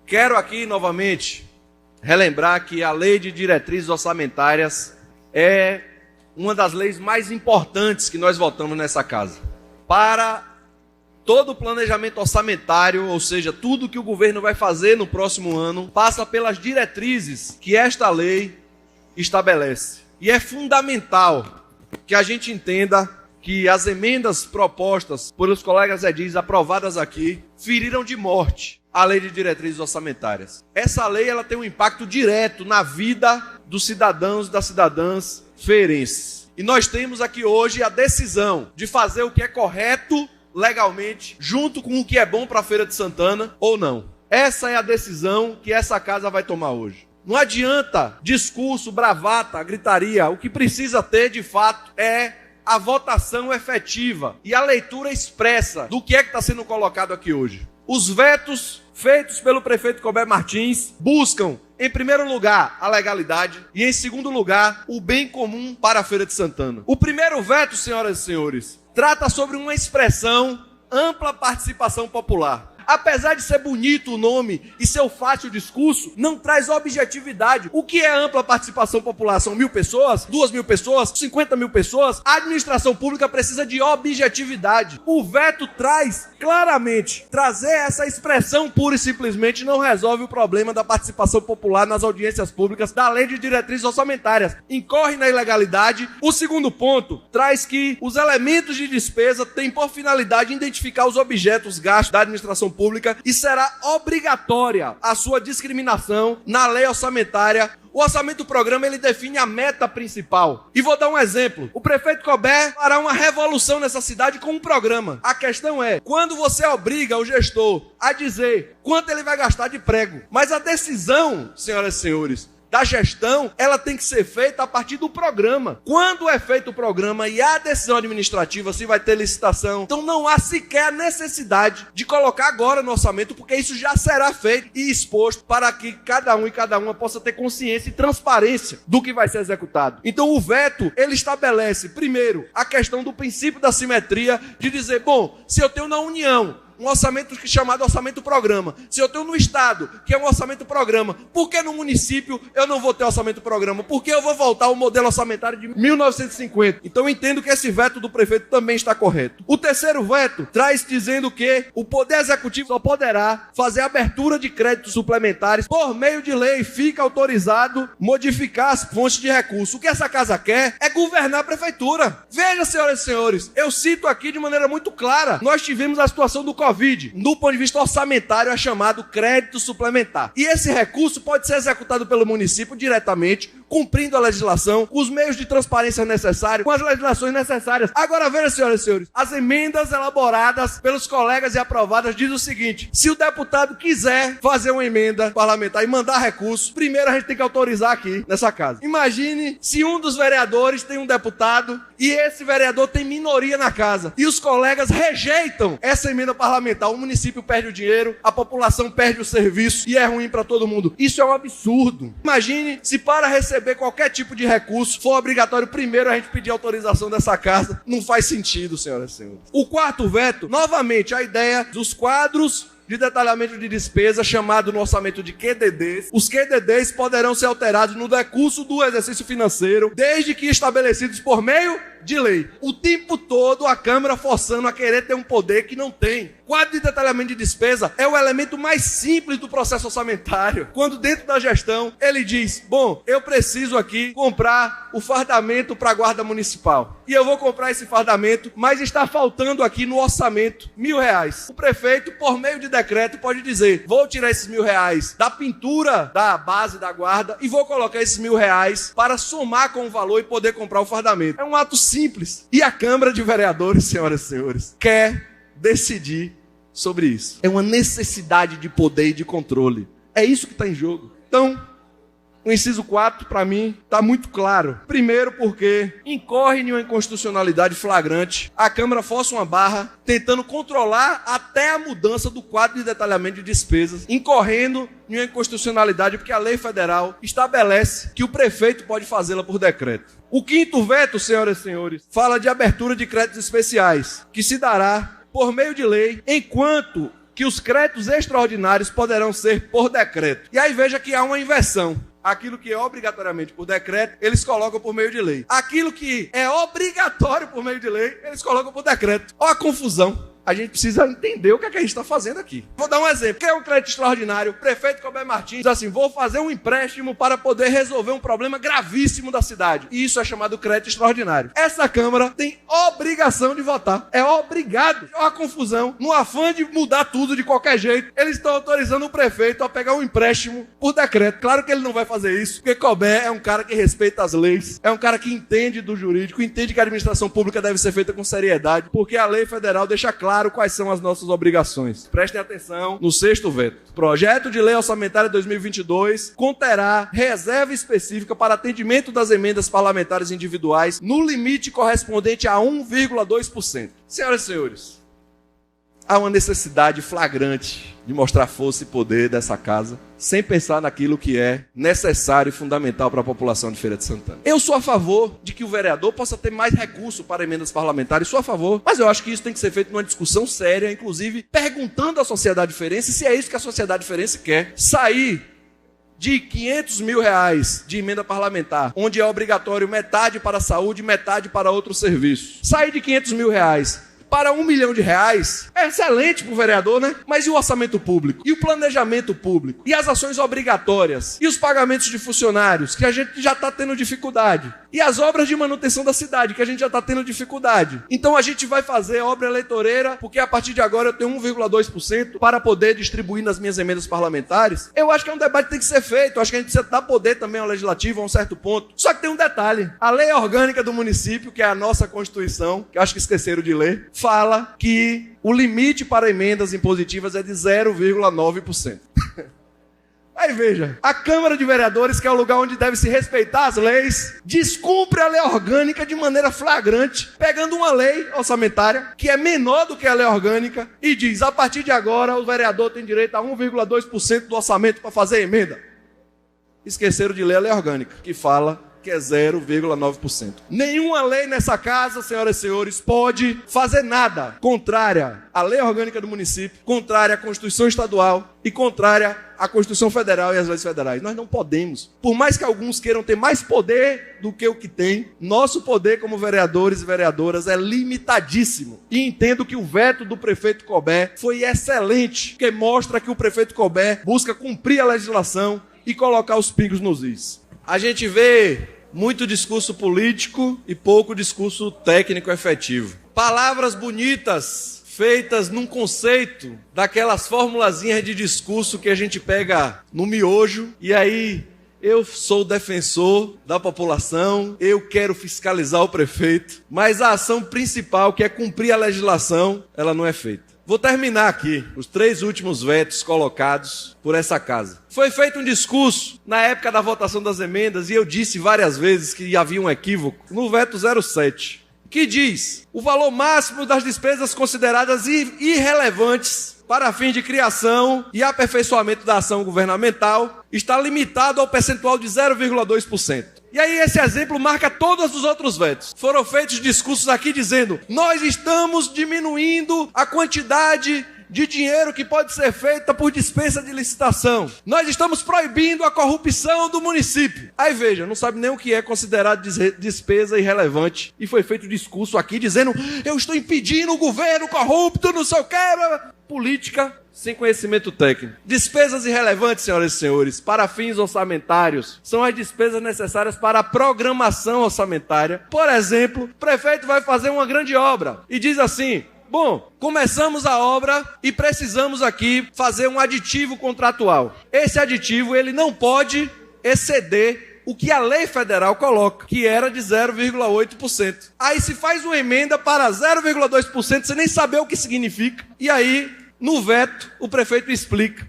Quero aqui novamente relembrar que a Lei de Diretrizes Orçamentárias é uma das leis mais importantes que nós votamos nessa casa. Para todo o planejamento orçamentário, ou seja, tudo que o governo vai fazer no próximo ano, passa pelas diretrizes que esta lei estabelece. E é fundamental que a gente entenda que as emendas propostas pelos colegas edis, aprovadas aqui, feriram de morte a Lei de Diretrizes Orçamentárias. Essa lei ela tem um impacto direto na vida dos cidadãos e das cidadãs feirenses. E nós temos aqui hoje a decisão de fazer o que é correto legalmente, junto com o que é bom para a Feira de Santana ou não. Essa é a decisão que essa casa vai tomar hoje. Não adianta discurso, bravata, gritaria. O que precisa ter, de fato, é a votação efetiva e a leitura expressa do que é que está sendo colocado aqui hoje. Os vetos feitos pelo prefeito Colbert Martins buscam, em primeiro lugar, a legalidade e, em segundo lugar, o bem comum para a Feira de Santana. O primeiro veto, senhoras e senhores, trata sobre uma expressão ampla participação popular. Apesar de ser bonito o nome e ser fácil o discurso, não traz objetividade. O que é ampla participação popular? São 1.000 pessoas? 2.000 pessoas? 50.000 pessoas? A administração pública precisa de objetividade. O veto traz claramente. Trazer essa expressão pura e simplesmente não resolve o problema da participação popular nas audiências públicas da Lei de Diretrizes Orçamentárias. Incorre na ilegalidade. O segundo ponto traz que os elementos de despesa têm por finalidade identificar os objetos gastos da administração pública e será obrigatória a sua discriminação na lei orçamentária. O orçamento do programa ele define a meta principal. E vou dar um exemplo. O prefeito Colbert fará uma revolução nessa cidade com um programa. A questão é, quando você obriga o gestor a dizer quanto ele vai gastar de prego, mas a decisão, senhoras e senhores, da gestão, ela tem que ser feita a partir do programa. Quando é feito o programa e há decisão administrativa, se vai ter licitação, então não há sequer a necessidade de colocar agora no orçamento, porque isso já será feito e exposto para que cada um e cada uma possa ter consciência e transparência do que vai ser executado. Então o veto, ele estabelece, primeiro, a questão do princípio da simetria, de dizer, bom, se eu tenho na União um orçamento chamado orçamento-programa. Se eu tenho no Estado, que é um orçamento-programa, por que no município eu não vou ter orçamento-programa? Por que eu vou voltar ao modelo orçamentário de 1950? Então eu entendo que esse veto do prefeito também está correto. O terceiro veto traz dizendo que o Poder Executivo só poderá fazer abertura de créditos suplementares por meio de lei. Fica autorizado modificar as fontes de recurso. O que essa casa quer é governar a prefeitura. Veja, senhoras e senhores, eu cito aqui de maneira muito clara. Nós tivemos a situação do Covid, do ponto de vista orçamentário, é chamado crédito suplementar. E esse recurso pode ser executado pelo município diretamente, cumprindo a legislação, com os meios de transparência necessários, com as legislações necessárias. Agora veja, senhoras e senhores, as emendas elaboradas pelos colegas e aprovadas diz o seguinte: se o deputado quiser fazer uma emenda parlamentar e mandar recurso, primeiro a gente tem que autorizar aqui nessa casa. Imagine se um dos vereadores tem um deputado e esse vereador tem minoria na casa e os colegas rejeitam essa emenda parlamentar. O município perde o dinheiro, a população perde o serviço e é ruim para todo mundo. Isso é um absurdo. Imagine se para receber qualquer tipo de recurso for obrigatório primeiro a gente pedir autorização dessa casa. Não faz sentido, senhoras e senhores. O quarto veto, novamente, a ideia dos quadros de detalhamento de despesa, chamado no orçamento de QDDs. Os QDDs poderão ser alterados no decurso do exercício financeiro, desde que estabelecidos por meio de lei. O tempo todo a Câmara forçando a querer ter um poder que não tem. Quadro de detalhamento de despesa é o elemento mais simples do processo orçamentário. Quando dentro da gestão ele diz, bom, eu preciso aqui comprar o fardamento para a guarda municipal. E eu vou comprar esse fardamento, mas está faltando aqui no orçamento R$1.000. O prefeito, por meio de decreto, pode dizer, vou tirar esses R$1.000 da pintura da base da guarda e vou colocar esses R$1.000 para somar com o valor e poder comprar o fardamento. É um ato simples. E a Câmara de Vereadores, senhoras e senhores, quer decidir sobre isso. É uma necessidade de poder e de controle. É isso que está em jogo. Então, o inciso 4, para mim, está muito claro. Primeiro porque incorre em uma inconstitucionalidade flagrante. A Câmara força uma barra, tentando controlar até a mudança do quadro de detalhamento de despesas, incorrendo em uma inconstitucionalidade, porque a lei federal estabelece que o prefeito pode fazê-la por decreto. O quinto veto, senhoras e senhores, fala de abertura de créditos especiais, que se dará por meio de lei, enquanto que os créditos extraordinários poderão ser por decreto. E aí veja que há uma inversão. Aquilo que é obrigatoriamente por decreto, eles colocam por meio de lei. Aquilo que é obrigatório por meio de lei, eles colocam por decreto. Olha a confusão. A gente precisa entender o que é que a gente está fazendo aqui. Vou dar um exemplo. O que é um crédito extraordinário? O prefeito Colbert Martins diz assim, vou fazer um empréstimo para poder resolver um problema gravíssimo da cidade. E isso é chamado crédito extraordinário. Essa Câmara tem obrigação de votar. É obrigado. Olha a confusão. No afã de mudar tudo de qualquer jeito, eles estão autorizando o prefeito a pegar um empréstimo por decreto. Claro que ele não vai fazer isso, porque Colbert é um cara que respeita as leis, é um cara que entende do jurídico, entende que a administração pública deve ser feita com seriedade, porque a lei federal deixa claro quais são as nossas obrigações. Prestem atenção no 6º veto. Projeto de lei orçamentária 2022 conterá reserva específica para atendimento das emendas parlamentares individuais no limite correspondente a 1,2%. Senhoras e senhores, há uma necessidade flagrante de mostrar força e poder dessa casa, sem pensar naquilo que é necessário e fundamental para a população de Feira de Santana. Eu sou a favor de que o vereador possa ter mais recurso para emendas parlamentares, sou a favor, mas eu acho que isso tem que ser feito numa discussão séria, inclusive perguntando à sociedade feirense se é isso que a sociedade feirense quer. Sair de 500 mil reais de emenda parlamentar, onde é obrigatório metade para a saúde, metade para outros serviços. Sair de 500 mil reais para R$1 milhão é excelente para o vereador, né? Mas e o orçamento público? E o planejamento público? E as ações obrigatórias? E os pagamentos de funcionários, que a gente já está tendo dificuldade? E as obras de manutenção da cidade, que a gente já está tendo dificuldade? Então a gente vai fazer obra eleitoreira, porque a partir de agora eu tenho 1,2% para poder distribuir nas minhas emendas parlamentares? Eu acho que é um debate que tem que ser feito. Eu acho que a gente precisa dar poder também ao legislativo a um certo ponto. Só que tem um detalhe. A lei orgânica do município, que é a nossa Constituição, que eu acho que esqueceram de ler, fala que o limite para emendas impositivas é de 0,9%. Aí veja, a Câmara de Vereadores, que é o lugar onde deve se respeitar as leis, descumpre a lei orgânica de maneira flagrante, pegando uma lei orçamentária que é menor do que a lei orgânica e diz, a partir de agora o vereador tem direito a 1,2% do orçamento para fazer emenda. Esqueceram de ler a lei orgânica, que fala que é 0,9%. Nenhuma lei nessa casa, senhoras e senhores, pode fazer nada contrária à lei orgânica do município, contrária à Constituição estadual e contrária à Constituição federal e às leis federais. Nós não podemos. Por mais que alguns queiram ter mais poder do que o que tem, nosso poder como vereadores e vereadoras é limitadíssimo. E entendo que o veto do prefeito Colbert foi excelente, porque mostra que o prefeito Colbert busca cumprir a legislação e colocar os pingos nos is. A gente vê muito discurso político e pouco discurso técnico efetivo. Palavras bonitas, feitas num conceito daquelas formulazinhas de discurso que a gente pega no miojo, e aí eu sou defensor da população, eu quero fiscalizar o prefeito, mas a ação principal, que é cumprir a legislação, ela não é feita. Vou terminar aqui os 3 últimos vetos colocados por essa casa. Foi feito um discurso na época da votação das emendas, e eu disse várias vezes que havia um equívoco, no veto 07, que diz: o valor máximo das despesas consideradas irrelevantes para fins de criação e aperfeiçoamento da ação governamental está limitado ao percentual de 0,2%. E aí esse exemplo marca todos os outros vetos. Foram feitos discursos aqui dizendo: nós estamos diminuindo a quantidade de dinheiro que pode ser feita por dispensa de licitação. Nós estamos proibindo a corrupção do município. Aí veja, não sabe nem o que é considerado despesa irrelevante. E foi feito discurso aqui dizendo: eu estou impedindo o governo corrupto, não sei o que. Política sem conhecimento técnico. Despesas irrelevantes, senhoras e senhores, para fins orçamentários, são as despesas necessárias para a programação orçamentária. Por exemplo, o prefeito vai fazer uma grande obra e diz assim: bom, começamos a obra e precisamos aqui fazer um aditivo contratual. Esse aditivo, ele não pode exceder o que a lei federal coloca, que era de 0,8%. Aí se faz uma emenda para 0,2%, você nem sabe o que significa. E aí, no veto, o prefeito explica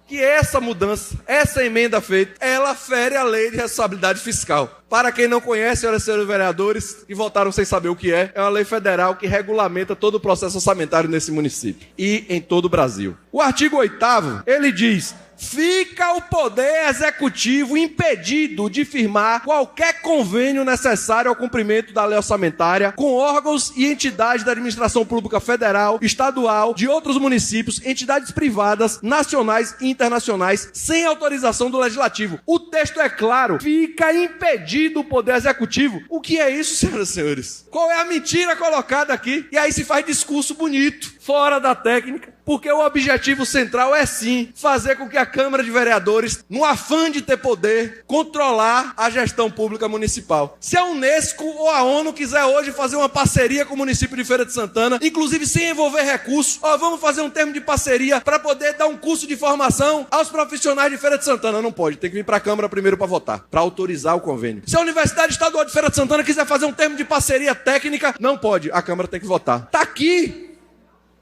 que essa mudança, essa emenda feita, ela fere a lei de responsabilidade fiscal. Para quem não conhece, senhoras e senhores vereadores, que votaram sem saber o que é uma lei federal que regulamenta todo o processo orçamentário nesse município e em todo o Brasil. O artigo 8º, ele diz: fica o Poder Executivo impedido de firmar qualquer convênio necessário ao cumprimento da lei orçamentária com órgãos e entidades da administração pública federal, estadual, de outros municípios, entidades privadas, nacionais e internacionais, sem autorização do Legislativo. O texto é claro, fica impedido o Poder Executivo. O que é isso, senhoras e senhores? Qual é a mentira colocada aqui? E aí se faz discurso bonito, fora da técnica. Porque o objetivo central é sim fazer com que a Câmara de Vereadores, no afã de ter poder, controlar a gestão pública municipal. Se a Unesco ou a ONU quiser hoje fazer uma parceria com o município de Feira de Santana, inclusive sem envolver recursos, vamos fazer um termo de parceria para poder dar um curso de formação aos profissionais de Feira de Santana. Não pode, tem que vir para a Câmara primeiro para votar, para autorizar o convênio. Se a Universidade Estadual de Feira de Santana quiser fazer um termo de parceria técnica, não pode, a Câmara tem que votar. Está aqui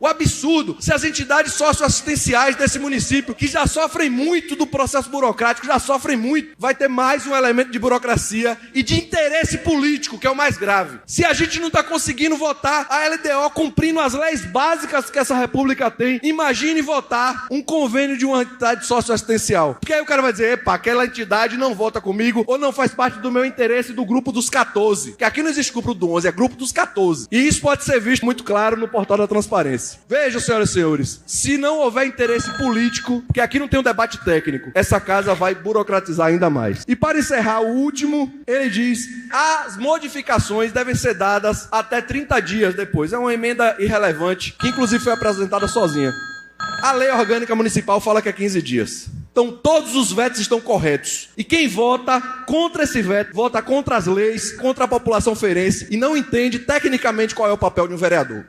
o absurdo. Se as entidades socioassistenciais desse município, que já sofrem muito do processo burocrático, já sofrem muito, vai ter mais um elemento de burocracia e de interesse político, que é o mais grave. Se a gente não está conseguindo votar a LDO cumprindo as leis básicas que essa república tem, imagine votar um convênio de uma entidade socioassistencial. Porque aí o cara vai dizer, epa, aquela entidade não vota comigo ou não faz parte do meu interesse do grupo dos 14. Que aqui não existe grupo do 11, é grupo dos 14. E isso pode ser visto muito claro no portal da transparência. Vejam, senhoras e senhores, se não houver interesse político, porque aqui não tem um debate técnico, essa casa vai burocratizar ainda mais. E para encerrar, o último, ele diz, as modificações devem ser dadas até 30 dias depois. É uma emenda irrelevante, que inclusive foi apresentada sozinha. A lei orgânica municipal fala que é 15 dias. Então todos os vetos estão corretos. E quem vota contra esse veto, vota contra as leis, contra a população feirense e não entende tecnicamente qual é o papel de um vereador.